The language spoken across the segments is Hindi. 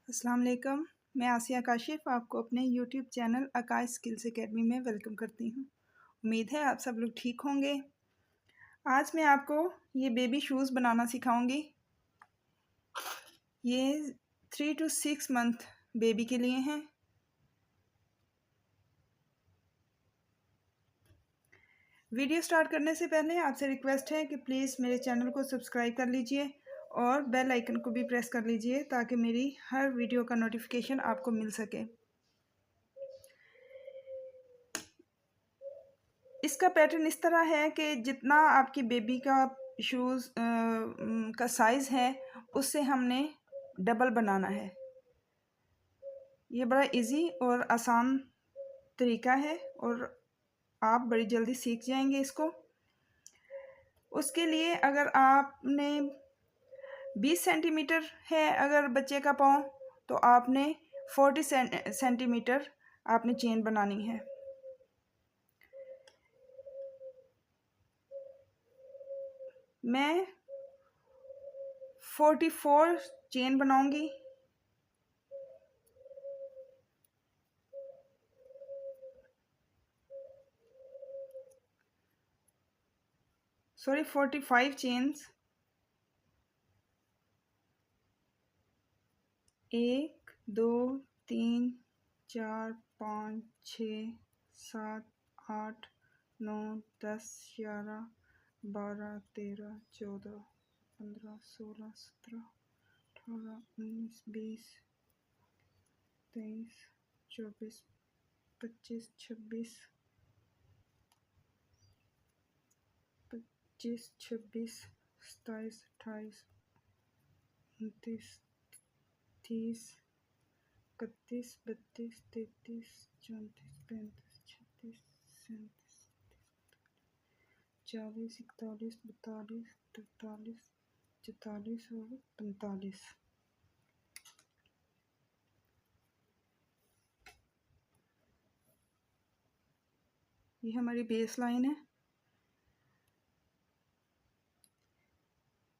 अस्सलाम वालेकुम। मैं आसिया काशिफ आपको अपने यूट्यूब चैनल आकाश स्किल्स एकेडमी में वेलकम करती हूँ। उम्मीद है आप सब लोग ठीक होंगे। आज मैं आपको ये बेबी शूज़ बनाना सिखाऊंगी। ये 3 to 6 मंथ बेबी के लिए हैं। वीडियो स्टार्ट करने से पहले आपसे रिक्वेस्ट है कि प्लीज़ मेरे चैनल को सब्सक्राइब कर लीजिए और बेल आइकन को भी प्रेस कर लीजिए ताकि मेरी हर वीडियो का नोटिफिकेशन आपको मिल सके। इसका पैटर्न इस तरह है कि जितना आपकी बेबी का शूज़ का साइज़ है उससे हमने डबल बनाना है। ये बड़ा इजी और आसान तरीका है और आप बड़ी जल्दी सीख जाएंगे इसको। उसके लिए अगर आपने 20 सेंटीमीटर है अगर बच्चे का पाँव, तो आपने 40 सेंटीमीटर आपने चेन बनानी है। मैं 44 चेन बनाऊंगी। Sorry 45 chains. 1 2 3 4 5 6 7 8 9 10 11 12 13 14 15 16 17 18 19 20 23 24 25 26 25 26 27 28 29 30 31 32 33 34 35 36 37 40 41 42 43 44 और 45। ये हमारी बेस लाइन है।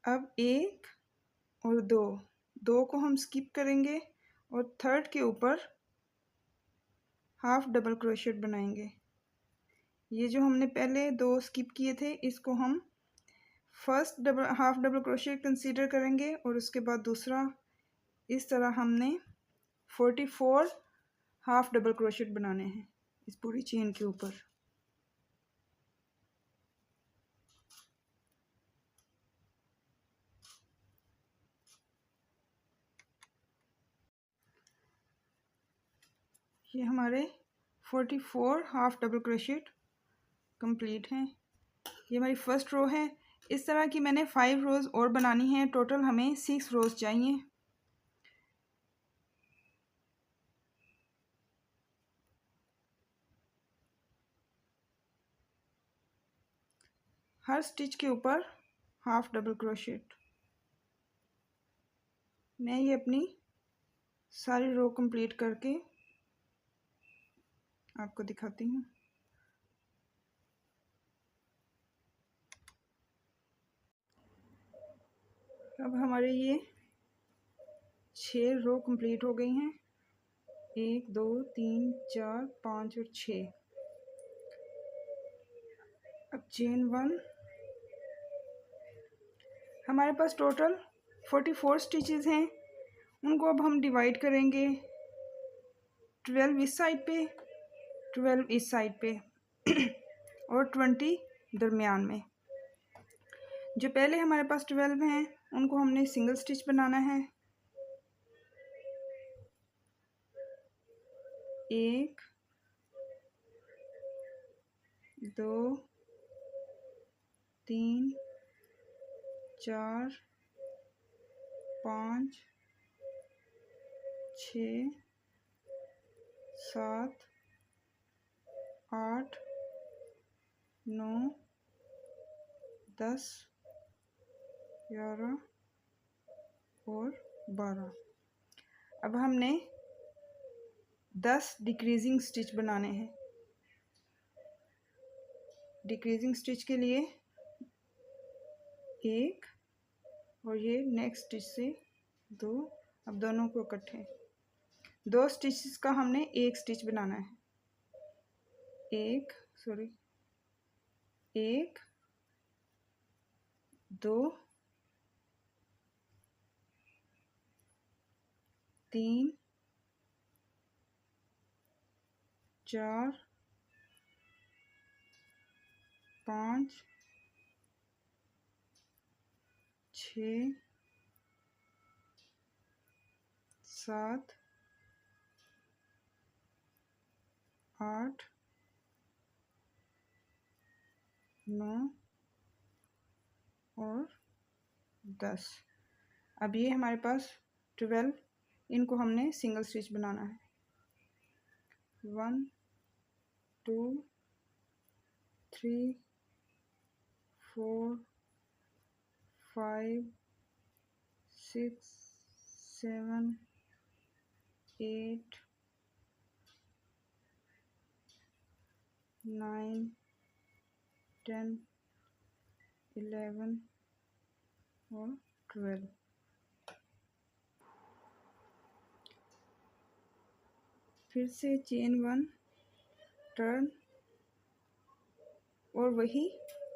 अब 1 और 2 को हम स्किप करेंगे और थर्ड के ऊपर हाफ डबल क्रोशेट बनाएंगे। ये जो हमने पहले 2 स्किप किए थे इसको हम first half double crochet consider करेंगे और उसके बाद दूसरा। इस तरह हमने 44 हाफ डबल क्रोशेट बनाने हैं इस पूरी चेन के ऊपर। ये हमारे 44 हाफ डबल क्रोशेट कंप्लीट हैं। ये हमारी फर्स्ट रो है। इस तरह की मैंने 5 रोज़ और बनानी है। टोटल हमें 6 रोज़ चाहिए। हर स्टिच के ऊपर हाफ डबल क्रोशेट। मैं ये अपनी सारी रो कंप्लीट करके आपको दिखाती हूँ। अब हमारे ये 6 रो कंप्लीट हो गई हैं। 1 2 3 4 5 और 6। अब चेन 1। हमारे पास टोटल 44 स्टिचेस हैं। उनको अब हम डिवाइड करेंगे 12 इस साइड पे, 12 इस साइड पे और 20 दरमियान में। जो पहले हमारे पास 12 हैं उनको हमने सिंगल स्टिच बनाना है। 1 2 3 4 5 6 7 8 9 10 11 और 12। अब हमने 10 डिक्रीजिंग स्टिच बनाने हैं। डिक्रीजिंग स्टिच के लिए 1 और ये नेक्स्ट स्टिच से 2 अब दोनों को इकट्ठे, 2 स्टिचेस का हमने एक स्टिच बनाना है। एक 2 3 4 5 6 7 8 9 और 10। अब ये हमारे पास 12, इनको हमने सिंगल स्टिच बनाना है। 1 2 3 4 5 6 7 8 9 10 11 और 12। फिर से चेन 1, टर्न, और वही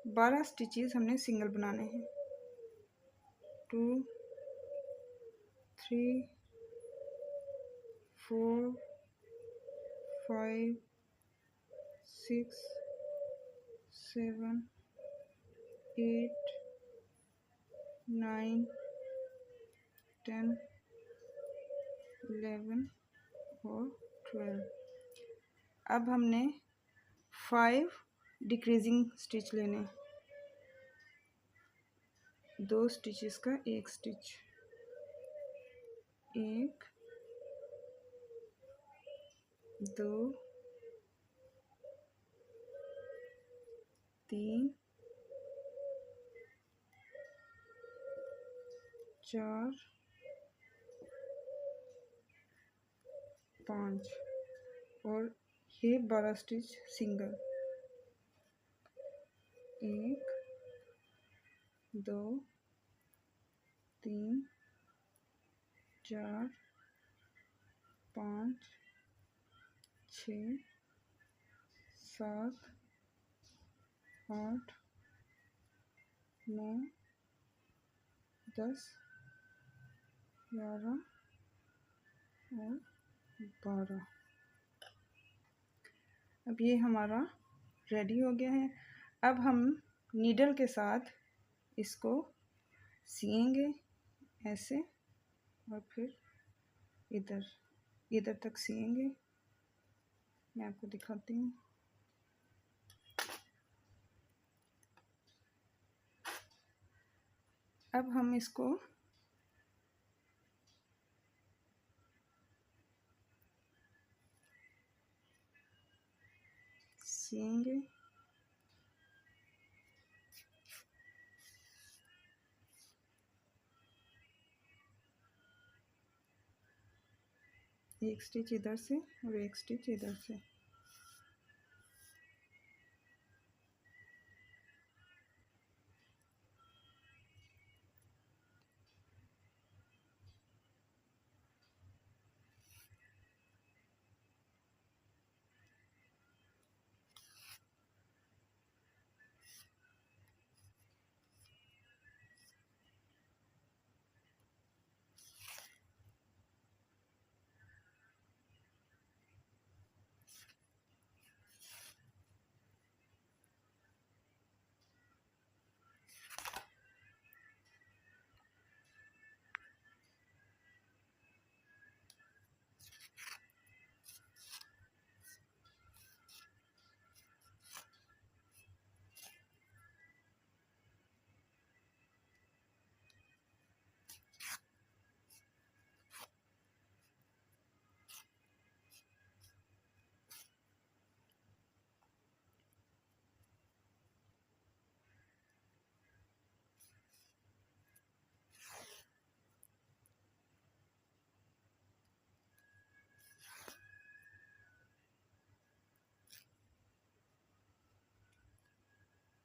12 स्टिचेस हमने सिंगल बनाने हैं। 2 3 4 5 6 7 8 9 10 11 और 12। अब हमने 5 डिक्रीजिंग स्टिच लेने, 2 स्टिचेस का एक स्टिच, 1 2 3 4 5 और ये 12 स्टिच सिंगल। 1 2 3 4 5 6 7 8 9 10 11 और 12। अब ये हमारा रेडी हो गया है। अब हम नीडल के साथ इसको सिएंगे ऐसे, और फिर इधर तक सिएंगे। मैं आपको दिखाती हूँ। अब हम इसको सिएंगे। एक स्टिच इधर से और एक स्टिच इधर से।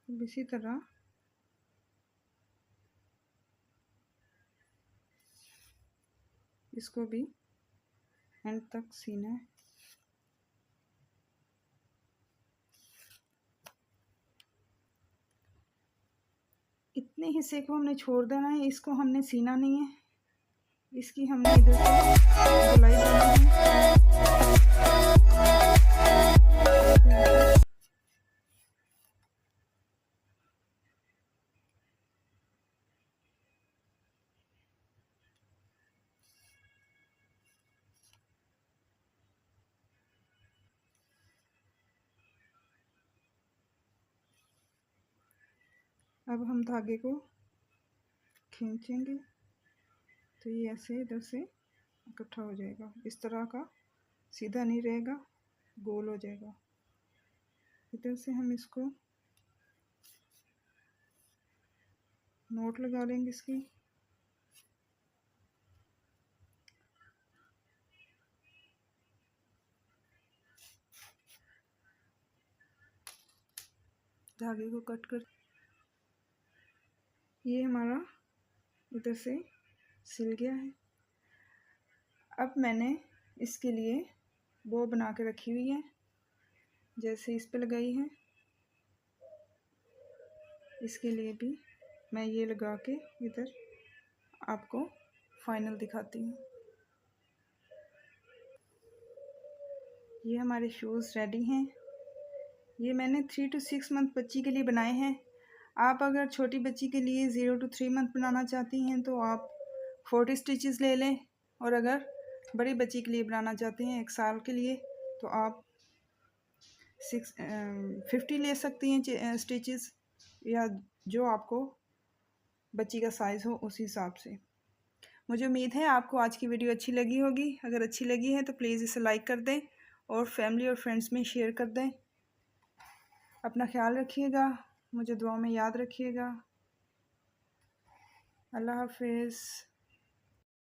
अब इसी तरह इसको भी एंड तक सीना है। इतने हिस्से को हमने छोड़ देना है, इसको हमने सीना नहीं है, इसकी हमने इधर से गोलाई देनी है। अब हम धागे को खींचेंगे तो ये ऐसे इधर से इकट्ठा हो जाएगा, इस तरह का सीधा नहीं रहेगा, गोल हो जाएगा। इधर से हम इसको नोट लगा लेंगे इसकी। धागे को कट कर ये हमारा इधर से सिल गया है। अब मैंने इसके लिए बो बना के रखी हुई है, जैसे इस पे लगाई है, इसके लिए भी मैं ये लगा के इधर आपको फाइनल दिखाती हूँ। ये हमारे शूज़ रेडी हैं। ये मैंने 3 to 6 मंथ बच्ची के लिए बनाए हैं। आप अगर छोटी बच्ची के लिए 0 to 3 मंथ बनाना चाहती हैं तो आप 40 स्टिचेस ले लें, और अगर बड़ी बच्ची के लिए बनाना चाहते हैं 1 साल के लिए तो आप 50 ले सकती हैं स्टिचेस, या जो आपको बच्ची का साइज़ हो उस हिसाब से। मुझे उम्मीद है आपको आज की वीडियो अच्छी लगी होगी। अगर अच्छी लगी है तो प्लीज़ इसे लाइक कर दें और फैमिली और फ्रेंड्स में शेयर कर दें। अपना ख्याल रखिएगा, मुझे दुआ में याद रखिएगा। अल्लाह हाफिज़।